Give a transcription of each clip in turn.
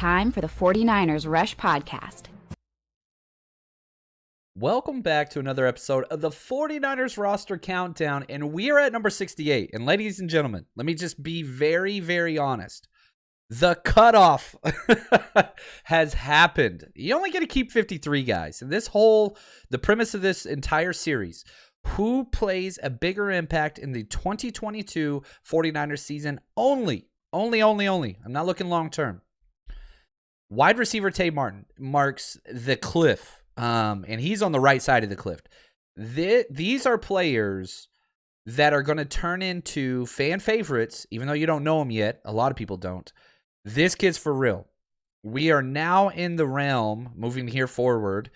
Time for the 49ers Rush Podcast. Welcome back to another episode of the 49ers Roster Countdown, and we are at number 68. And ladies and gentlemen, let me just be very, very honest. The cutoff has happened. You only get to keep 53 guys. And the premise of this entire series, who plays a bigger impact in the 2022 49ers season only. I'm not looking long term. Wide receiver Tay Martin marks the cliff. And he's on the right side of the cliff. These are players that are going to turn into fan favorites, even though you don't know them yet. A lot of people don't. This kid's for real. We are now in the realm, moving here forward.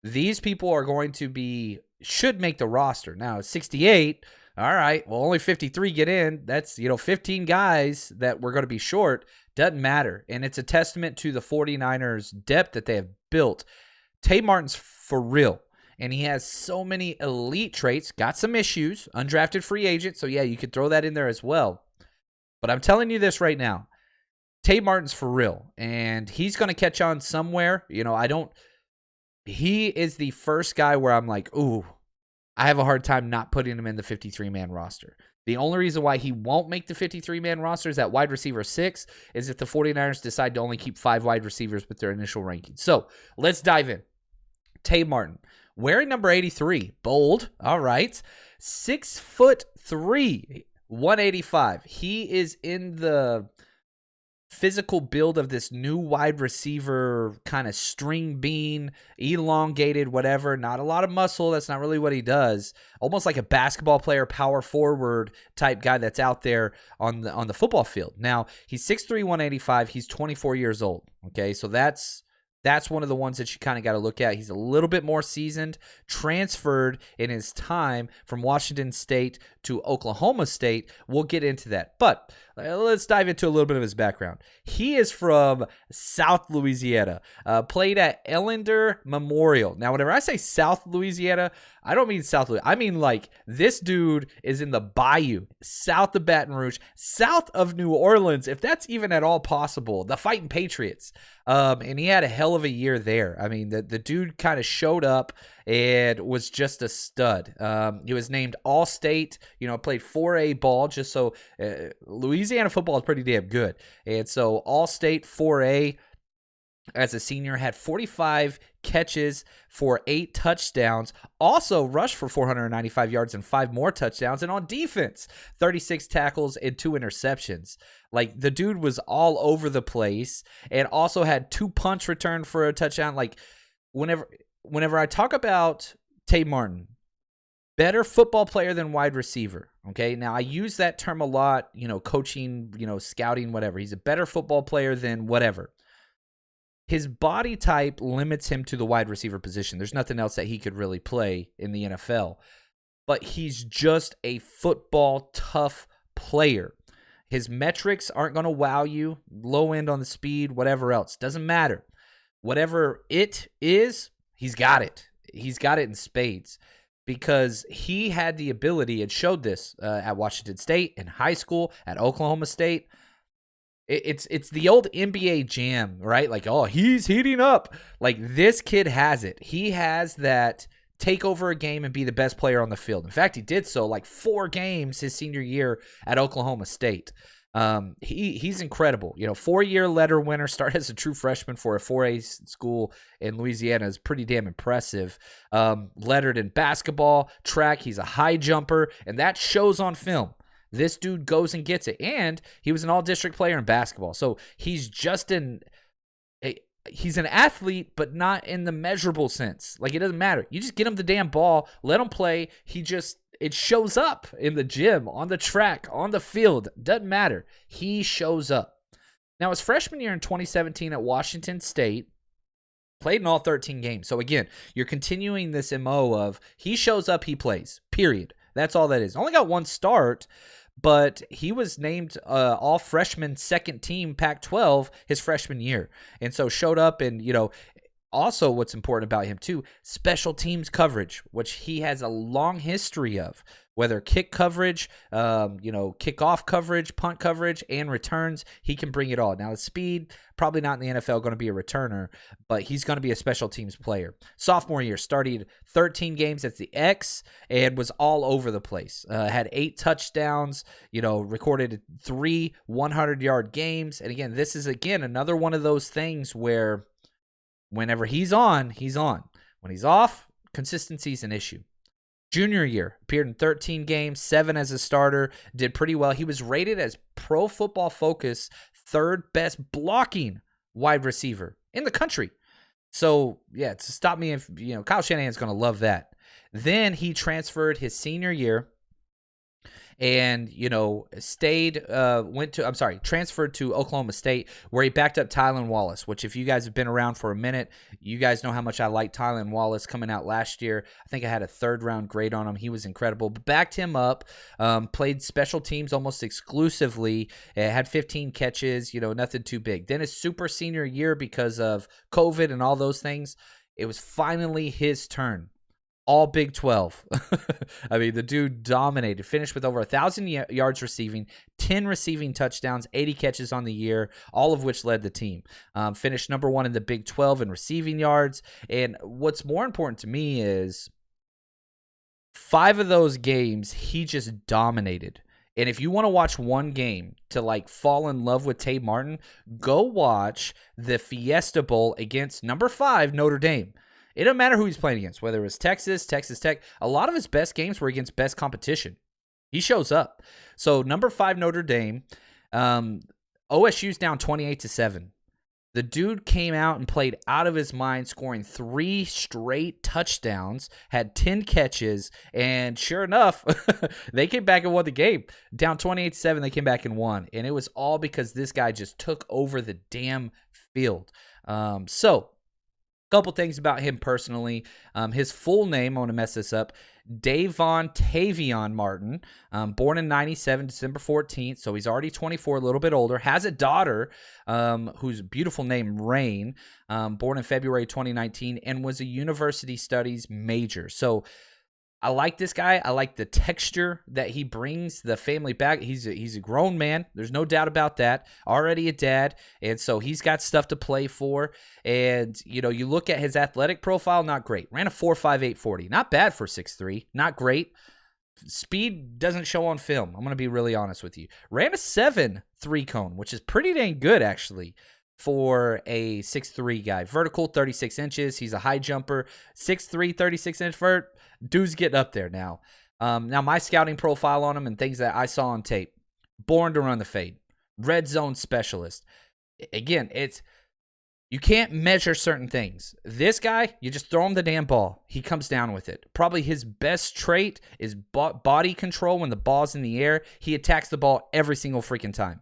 These people are going to should make the roster. Now, 68, all right, well, only 53 get in. That's, 15 guys that we're going to be short. Doesn't matter. And it's a testament to the 49ers' depth that they have built. Tay Martin's for real, and he has so many elite traits, got some issues, undrafted free agent, so yeah, you could throw that in there as well. But I'm telling you this right now, Tay Martin's for real, and he's going to catch on somewhere. He is the first guy where I'm like, ooh, I have a hard time not putting him in the 53-man roster. The only reason why he won't make the 53-man roster is that wide receiver 6 is if the 49ers decide to only keep 5 wide receivers with their initial rankings. So let's dive in. Tay Martin, wearing number 83, bold, all right, 6'3", 185. He is in the physical build of this new wide receiver, kind of string bean, elongated, whatever. Not a lot of muscle. That's not really what he does. Almost like a basketball player, power forward type guy that's out there on the football field. Now, he's 6'3", 185. He's 24 years old. Okay, so that's one of the ones that you kind of got to look at. He's a little bit more seasoned, transferred in his time from Washington State to Oklahoma State. We'll get into that. But let's dive into a little bit of his background. He is from South Louisiana, played at Ellender Memorial. Now, whenever I say South Louisiana, I don't mean South Louisiana. I mean like this dude is in the bayou, south of Baton Rouge, south of New Orleans, if that's even at all possible. The Fighting Patriots. And he had a hell of a year there. I mean, the dude kind of showed up and was just a stud. He was named All-State, played 4A ball, just so Louisiana football is pretty damn good. And so All-State 4A as a senior, had 45 catches for 8 touchdowns, also rushed for 495 yards and 5 more touchdowns, and on defense, 36 tackles and 2 interceptions. Like, the dude was all over the place, and also had 2 punts returned for a touchdown. Like, whenever I talk about Tay Martin, better football player than wide receiver, okay? Now, I use that term a lot, coaching, scouting, whatever. He's a better football player than whatever. His body type limits him to the wide receiver position. There's nothing else that he could really play in the NFL. But he's just a football tough player. His metrics aren't going to wow you. Low end on the speed, whatever else. Doesn't matter. Whatever it is, he's got it. He's got it in spades. Because he had the ability, and showed this at Washington State, in high school, at Oklahoma State. It's the old NBA jam, right? Like, oh, he's heating up. Like, this kid has it. He has that take over a game and be the best player on the field. In fact, he did so like 4 games his senior year at Oklahoma State. He's incredible. 4-year letter winner, started as a true freshman for a 4A school in Louisiana is pretty damn impressive. Lettered in basketball, track. He's a high jumper, and that shows on film. This dude goes and gets it. And he was an all-district player in basketball. So he's just he's an athlete, but not in the measurable sense. Like, it doesn't matter. You just get him the damn ball, let him play. It shows up in the gym, on the track, on the field. Doesn't matter. He shows up. Now, his freshman year in 2017 at Washington State, played in all 13 games. So, again, you're continuing this MO of he shows up, he plays, period. That's all that is. Only got 1 start, but he was named all freshman second team Pac-12 his freshman year. And so showed up and, also, what's important about him too, special teams coverage, which he has a long history of, whether kick coverage, kickoff coverage, punt coverage, and returns. He can bring it all. Now, the speed, probably not in the NFL going to be a returner, but he's going to be a special teams player. Sophomore year, started 13 games at the X and was all over the place. Had 8 touchdowns, recorded 3 100-yard games. And again, this is, another one of those things where whenever he's on, he's on. When he's off, consistency is an issue. Junior year, appeared in 13 games, 7 as a starter, did pretty well. He was rated as Pro Football Focus 3rd best blocking wide receiver in the country. So, yeah, to stop me if, Kyle Shanahan's going to love that. Then he transferred his senior year and, transferred to Oklahoma State, where he backed up Tylan Wallace, which if you guys have been around for a minute, you guys know how much I like Tylan Wallace coming out last year. I think I had a 3rd-round grade on him. He was incredible. But backed him up, played special teams almost exclusively, had 15 catches, nothing too big. Then his super senior year, because of COVID and all those things, it was finally his turn. All Big 12. I mean, the dude dominated. Finished with over 1,000 yards receiving, 10 receiving touchdowns, 80 catches on the year, all of which led the team. Finished number 1 in the Big 12 in receiving yards. And what's more important to me is 5 of those games, he just dominated. And if you want to watch one game to fall in love with Tay Martin, go watch the Fiesta Bowl against number 5 Notre Dame. It doesn't matter who he's playing against, whether it was Texas, Texas Tech. A lot of his best games were against best competition. He shows up. So number 5 Notre Dame, OSU's down 28-7. The dude came out and played out of his mind, scoring 3 straight touchdowns, had 10 catches, and sure enough, they came back and won the game. Down 28-7, they came back and won. And it was all because this guy just took over the damn field. Couple things about him personally. His full name, I want to mess this up, Davon Tavion Martin, born in 97, December 14th, so he's already 24, a little bit older, has a daughter whose beautiful name, Rain, born in February 2019, and was a university studies major. So I like this guy. I like the texture that he brings the family back. He's a grown man. There's no doubt about that. Already a dad, and so he's got stuff to play for. And, you look at his athletic profile, not great. Ran a 4.58 40. Not bad for 6'3". Not great. Speed doesn't show on film. I'm going to be really honest with you. Ran a 7 3-cone, which is pretty dang good, actually, for a 6'3 guy. Vertical, 36 inches. He's a high jumper. 6'3", 36-inch vert. Dude's getting up there now. Now, my scouting profile on him and things that I saw on tape. Born to run the fade. Red zone specialist. Again, you can't measure certain things. This guy, you just throw him the damn ball. He comes down with it. Probably his best trait is body control when the ball's in the air. He attacks the ball every single freaking time.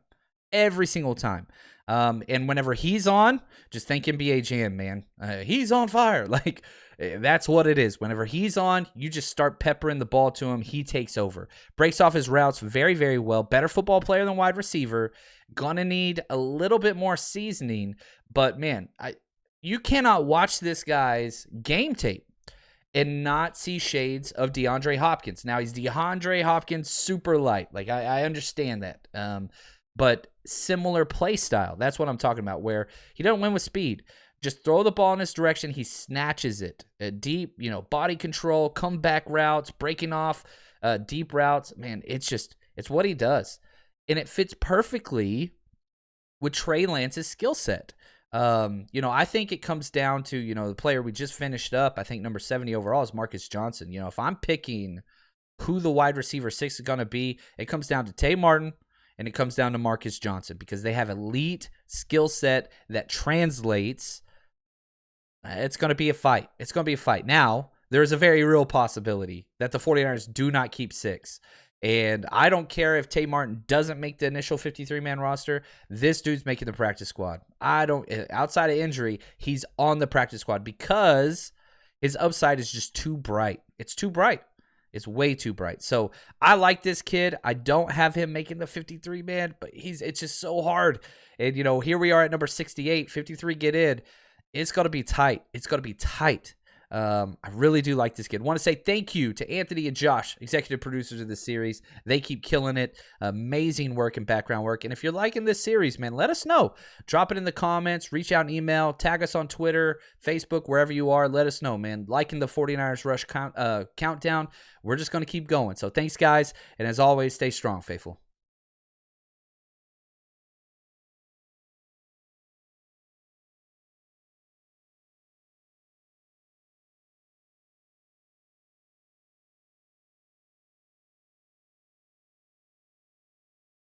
Every single time. And whenever he's on, just think NBA Jam, man. He's on fire. That's what it is. Whenever he's on, you just start peppering the ball to him. He takes over. Breaks off his routes very, very well. Better football player than wide receiver. Gonna need a little bit more seasoning. But, man, you cannot watch this guy's game tape and not see shades of DeAndre Hopkins. Now, he's DeAndre Hopkins super light. I understand that. But similar play style. That's what I'm talking about, where he doesn't win with speed. Just throw the ball in his direction. He snatches it. Deep, body control, comeback routes, breaking off deep routes. Man, it's what he does. And it fits perfectly with Trey Lance's skill set. I think it comes down to, the player we just finished up. I think number 70 overall is Marcus Johnson. If I'm picking who the wide receiver 6 is going to be, it comes down to Tay Martin. And it comes down to Marcus Johnson because they have elite skill set that translates. It's going to be a fight. It's going to be a fight. Now, there's a very real possibility that the 49ers do not keep 6. And I don't care if Tay Martin doesn't make the initial 53-man roster. This dude's making the practice squad. Outside of injury, he's on the practice squad because his upside is just too bright. It's too bright. It's way too bright. So I like this kid. I don't have him making the 53-man, but it's just so hard. And, here we are at number 68, 53 get in. It's going to be tight. It's going to be tight. I really do like this kid. Want to say thank you to Anthony and Josh, executive producers of this series. They keep killing it. Amazing work and background work. And if you're liking this series, man, let us know. Drop it in the comments. Reach out and email. Tag us on Twitter, Facebook, wherever you are. Let us know, man. Liking the 49ers Rush countdown. We're just going to keep going. So thanks, guys. And as always, stay strong, faithful.